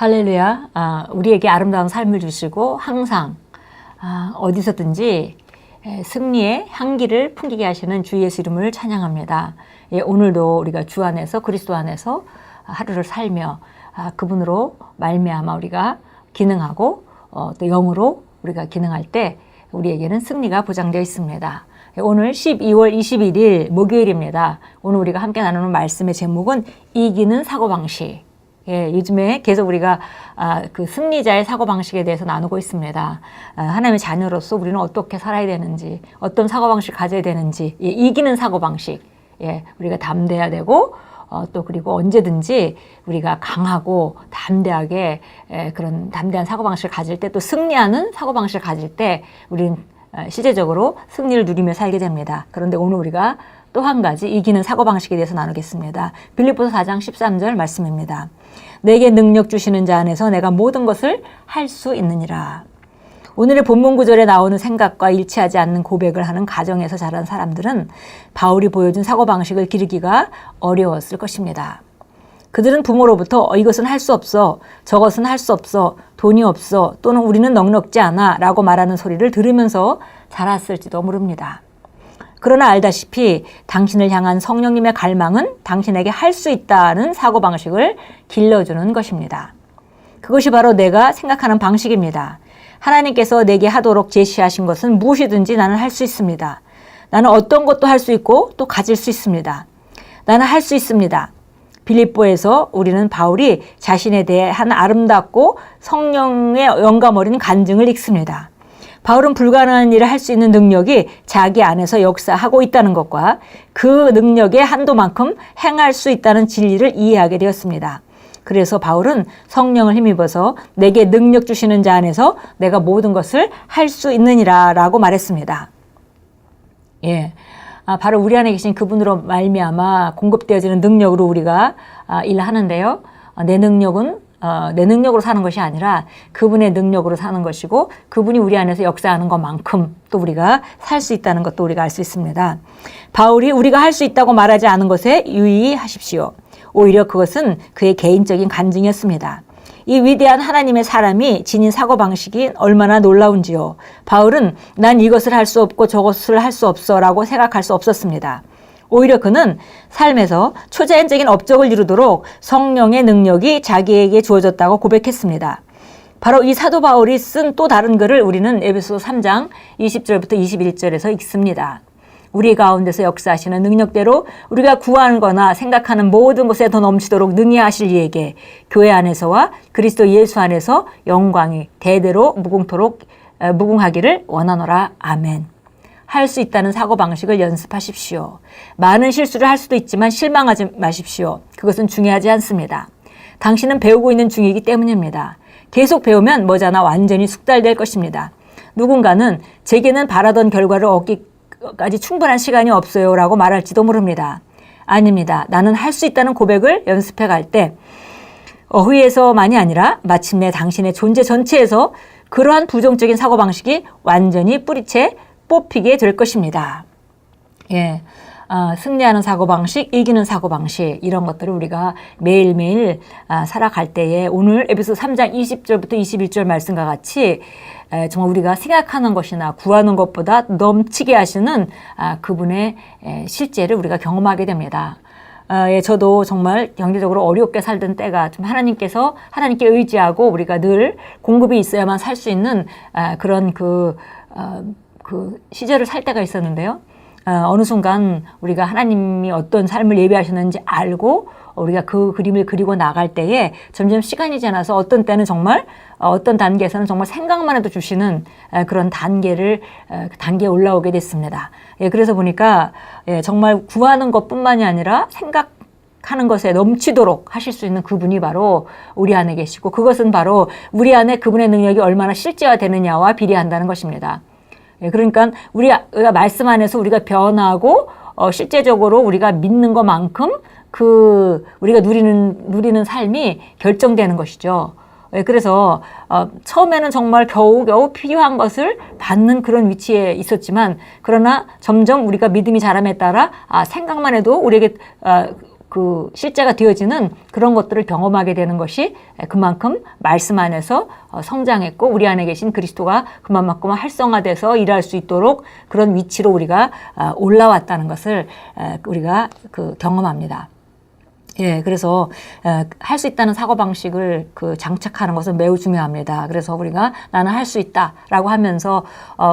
할렐루야. 우리에게 아름다운 삶을 주시고 항상 어디서든지 승리의 향기를 풍기게 하시는 주 예수 이름을 찬양합니다. 오늘도 우리가 주 안에서 그리스도 안에서 하루를 살며 그분으로 말미암아 우리가 기능하고 또 영으로 우리가 기능할 때 우리에게는 승리가 보장되어 있습니다. 오늘 12월 21일 목요일입니다. 오늘 우리가 함께 나누는 말씀의 제목은 이기는 사고방식. 요즘에 계속 우리가 그 승리자의 사고방식에 대해서 나누고 있습니다. 하나님의 자녀로서 우리는 어떻게 살아야 되는지, 어떤 사고방식을 가져야 되는지, 이기는 사고방식. 우리가 담대해야 되고, 또 그리고 언제든지 우리가 강하고 담대하게 그런 담대한 사고방식을 가질 때, 또 승리하는 사고방식을 가질 때 우리는 실제적으로 승리를 누리며 살게 됩니다. 그런데 오늘 우리가 또 한 가지 이기는 사고방식에 대해서 나누겠습니다. 빌립보서 4장 13절 말씀입니다. 내게 능력 주시는 자 안에서 내가 모든 것을 할 수 있느니라. 오늘의 본문 구절에 나오는 생각과 일치하지 않는 고백을 하는 가정에서 자란 사람들은 바울이 보여준 사고방식을 기르기가 어려웠을 것입니다. 그들은 부모로부터 이것은 할 수 없어, 저것은 할 수 없어, 돈이 없어, 또는 우리는 넉넉지 않아 라고 말하는 소리를 들으면서 자랐을지도 모릅니다. 그러나 알다시피 당신을 향한 성령님의 갈망은 당신에게 할 수 있다는 사고방식을 길러주는 것입니다. 그것이 바로 내가 생각하는 방식입니다. 하나님께서 내게 하도록 제시하신 것은 무엇이든지 나는 할 수 있습니다. 나는 어떤 것도 할 수 있고 또 가질 수 있습니다. 나는 할 수 있습니다. 빌립보에서 우리는 바울이 자신에 대한 아름답고 성령의 영감 어린 간증을 읽습니다. 바울은 불가능한 일을 할 수 있는 능력이 자기 안에서 역사하고 있다는 것과 그 능력의 한도만큼 행할 수 있다는 진리를 이해하게 되었습니다. 그래서 바울은 성령을 힘입어서 내게 능력 주시는 자 안에서 내가 모든 것을 할 수 있느니라 라고 말했습니다. 바로 우리 안에 계신 그분으로 말미암아 공급되어지는 능력으로 우리가 일을 하는데요. 내 능력으로 사는 것이 아니라 그분의 능력으로 사는 것이고 그분이 우리 안에서 역사하는 것만큼 또 우리가 살 수 있다는 것도 우리가 알 수 있습니다. 바울이 우리가 할 수 있다고 말하지 않은 것에 유의하십시오. 오히려 그것은 그의 개인적인 간증이었습니다. 이 위대한 하나님의 사람이 지닌 사고방식이 얼마나 놀라운지요. 바울은 난 이것을 할 수 없고 저것을 할 수 없어 라고 생각할 수 없었습니다. 오히려 그는 삶에서 초자연적인 업적을 이루도록 성령의 능력이 자기에게 주어졌다고 고백했습니다. 바로 이 사도 바울이 쓴 또 다른 글을 우리는 에베소서 3장 20절부터 21절에서 읽습니다. 우리 가운데서 역사하시는 능력대로 우리가 구하는 거나 생각하는 모든 것에 더 넘치도록 능히 하실 이에게 교회 안에서와 그리스도 예수 안에서 영광이 대대로 무궁하기를 원하노라. 아멘. 할 수 있다는 사고방식을 연습하십시오. 많은 실수를 할 수도 있지만 실망하지 마십시오. 그것은 중요하지 않습니다. 당신은 배우고 있는 중이기 때문입니다. 계속 배우면 머지않아 완전히 숙달될 것입니다. 누군가는 제게는 바라던 결과를 얻기까지 충분한 시간이 없어요 라고 말할지도 모릅니다. 아닙니다. 나는 할 수 있다는 고백을 연습해 갈 때 어휘에서만이 아니라 마침내 당신의 존재 전체에서 그러한 부정적인 사고방식이 완전히 뿌리채 뽑히게 될 것입니다. 승리하는 사고방식, 이기는 사고방식 이런 것들을 우리가 매일매일 살아갈 때에 오늘 에베소 3장 20절부터 21절 말씀과 같이 정말 우리가 생각하는 것이나 구하는 것보다 넘치게 하시는 그분의 실제를 우리가 경험하게 됩니다. 저도 정말 경제적으로 어렵게 살던 때가 좀 하나님께 의지하고 우리가 늘 공급이 있어야만 살 수 있는 그런 그 시절을 살 때가 있었는데요. 어느 순간 우리가 하나님이 어떤 삶을 예비하셨는지 알고 우리가 그 그림을 그리고 나갈 때에 점점 시간이 지나서 어떤 때는 정말 어떤 단계에서는 정말 생각만 해도 주시는 그런 단계에 올라오게 됐습니다. 그래서 보니까 정말 구하는 것뿐만이 아니라 생각하는 것에 넘치도록 하실 수 있는 그분이 바로 우리 안에 계시고 그것은 바로 우리 안에 그분의 능력이 얼마나 실제화되느냐와 비례한다는 것입니다. 그러니까 우리가 말씀 안에서 우리가 변하고 실제적으로 우리가 믿는 것만큼 우리가 누리는 삶이 결정되는 것이죠. 그래서 처음에는 정말 겨우겨우 필요한 것을 받는 그런 위치에 있었지만 그러나 점점 우리가 믿음이 자람에 따라 생각만 해도 우리에게 그 실제가 되어지는 그런 것들을 경험하게 되는 것이 그만큼 말씀 안에서 성장했고 우리 안에 계신 그리스도가 그만큼 활성화돼서 일할 수 있도록 그런 위치로 우리가 올라왔다는 것을 우리가 그 경험합니다. 예, 그래서 할 수 있다는 사고방식을 장착하는 것은 매우 중요합니다. 그래서 우리가 나는 할 수 있다라고 하면서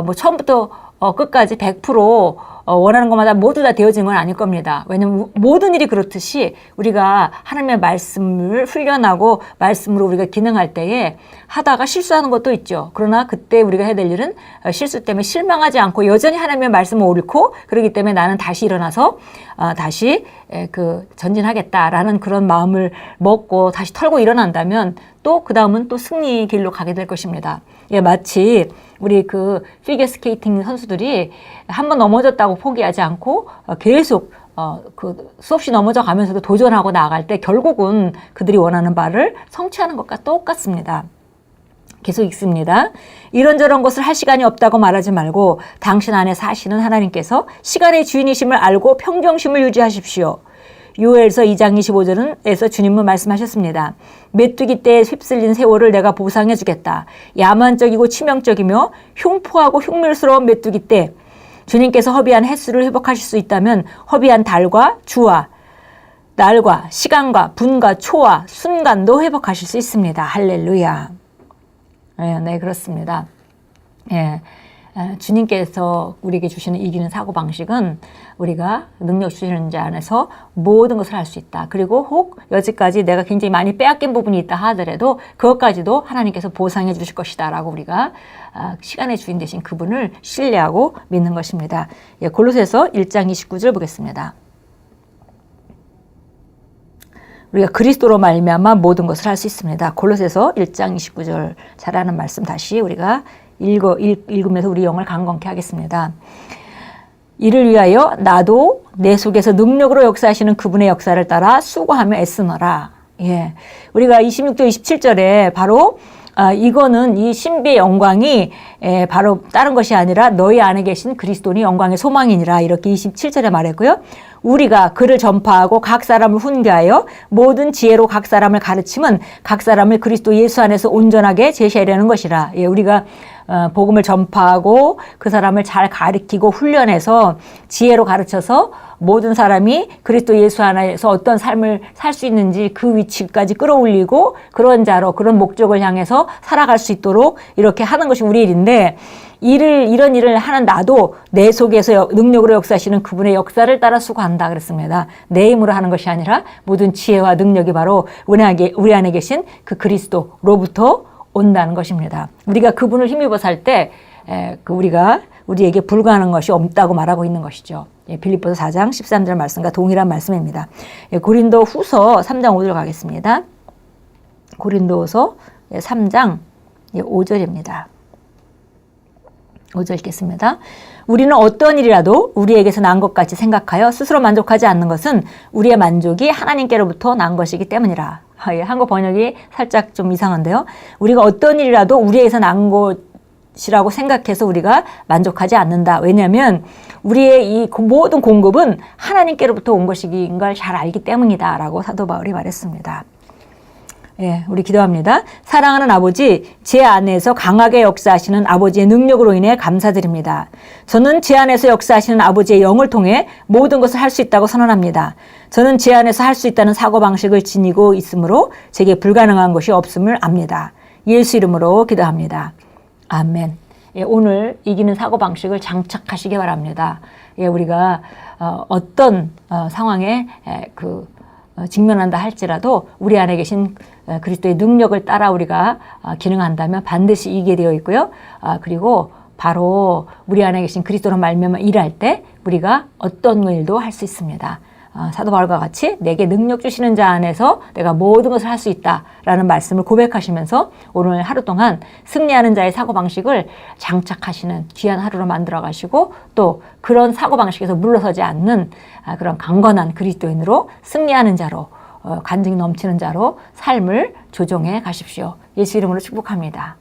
뭐 처음부터 끝까지 100% 원하는 것마다 모두 다 되어진 건 아닐 겁니다. 왜냐하면 모든 일이 그렇듯이 우리가 하나님의 말씀을 훈련하고 말씀으로 우리가 기능할 때에 하다가 실수하는 것도 있죠. 그러나 그때 우리가 해야 될 일은 실수 때문에 실망하지 않고 여전히 하나님의 말씀을 옳고 그렇기 때문에 나는 다시 일어나서 다시 전진하겠다라는 그런 마음을 먹고 다시 털고 일어난다면 또 그 다음은 또 승리 길로 가게 될 것입니다. 예, 마치 우리 피겨 스케이팅 선수들이 한번 넘어졌다고 포기하지 않고 계속 수없이 넘어져 가면서도 도전하고 나아갈 때 결국은 그들이 원하는 바를 성취하는 것과 똑같습니다. 계속 읽습니다. 이런저런 것을 할 시간이 없다고 말하지 말고 당신 안에 사시는 하나님께서 시간의 주인이심을 알고 평정심을 유지하십시오. 요엘서 2장 25절에서 주님은 말씀하셨습니다. 메뚜기 떼에 휩쓸린 세월을 내가 보상해 주겠다. 야만적이고 치명적이며 흉포하고 흉물스러운 메뚜기 떼. 주님께서 허비한 횟수를 회복하실 수 있다면 허비한 달과 주와 날과 시간과 분과 초와 순간도 회복하실 수 있습니다. 할렐루야. 네, 그렇습니다. 예. 주님께서 우리에게 주시는 이기는 사고방식은 우리가 능력 주시는 자 안에서 모든 것을 할 수 있다. 그리고 혹 여지까지 내가 굉장히 많이 빼앗긴 부분이 있다 하더라도 그것까지도 하나님께서 보상해 주실 것이다 라고 우리가 시간의 주인 되신 그분을 신뢰하고 믿는 것입니다. 예, 골로새서 1장 29절 보겠습니다. 우리가 그리스도로 말미암아 모든 것을 할 수 있습니다. 골로새서 1장 29절 잘하는 말씀 다시 우리가 읽으면서 우리 영을 강건케 하겠습니다. 이를 위하여 나도 내 속에서 능력으로 역사하시는 그분의 역사를 따라 수고하며 애쓰노라. 예, 우리가 26절 27절에 바로 이거는 이 신비의 영광이 바로 다른 것이 아니라 너희 안에 계신 그리스도니 영광의 소망이니라 이렇게 27절에 말했고요. 우리가 그를 전파하고 각 사람을 훈계하여 모든 지혜로 각 사람을 가르침은 각 사람을 그리스도 예수 안에서 온전하게 제시하려는 것이라. 예, 우리가 복음을 전파하고 그 사람을 잘 가르치고 훈련해서 지혜로 가르쳐서 모든 사람이 그리스도 예수 안에서 어떤 삶을 살 수 있는지 그 위치까지 끌어올리고 그런 자로 그런 목적을 향해서 살아갈 수 있도록 이렇게 하는 것이 우리 일인데 이런 일을 하는 나도 내 속에서 능력으로 역사하시는 그분의 역사를 따라 수고한다 그랬습니다. 내 힘으로 하는 것이 아니라 모든 지혜와 능력이 바로 우리 안에 계신 그 그리스도로부터 온다는 것입니다. 우리가 그분을 힘입어 살 때 우리에게 불가능한 것이 없다고 말하고 있는 것이죠. 예, 빌립보서 4장 13절 말씀과 동일한 말씀입니다. 예, 고린도 후서 3장 5절 가겠습니다. 고린도서 3장 5절입니다. 5절 읽겠습니다. 우리는 어떤 일이라도 우리에게서 난 것 같이 생각하여 스스로 만족하지 않는 것은 우리의 만족이 하나님께로부터 난 것이기 때문이라. 한국 번역이 살짝 좀 이상한데요. 우리가 어떤 일이라도 우리에게서 난 것이라고 생각해서 우리가 만족하지 않는다. 왜냐하면 우리의 이 모든 공급은 하나님께로부터 온 것인 걸 잘 알기 때문이다. 라고 사도 바울이 말했습니다. 예, 우리 기도합니다. 사랑하는 아버지, 제 안에서 강하게 역사하시는 아버지의 능력으로 인해 감사드립니다. 저는 제 안에서 역사하시는 아버지의 영을 통해 모든 것을 할 수 있다고 선언합니다. 저는 제 안에서 할 수 있다는 사고방식을 지니고 있으므로 제게 불가능한 것이 없음을 압니다. 예수 이름으로 기도합니다. 아멘. 예, 오늘 이기는 사고방식을 장착하시기 바랍니다. 예, 우리가 어떤 상황에 직면한다 할지라도 우리 안에 계신 그리스도의 능력을 따라 우리가 기능한다면 반드시 이기게 되어 있고요. 그리고 바로 우리 안에 계신 그리스도로 말미암아 일할 때 우리가 어떤 일도 할 수 있습니다. 사도 바울과 같이 내게 능력 주시는 자 안에서 내가 모든 것을 할 수 있다라는 말씀을 고백하시면서 오늘 하루 동안 승리하는 자의 사고방식을 장착하시는 귀한 하루로 만들어 가시고 또 그런 사고방식에서 물러서지 않는 그런 강건한 그리스도인으로 승리하는 자로 간증이 넘치는 자로 삶을 조정해 가십시오. 예수 이름으로 축복합니다.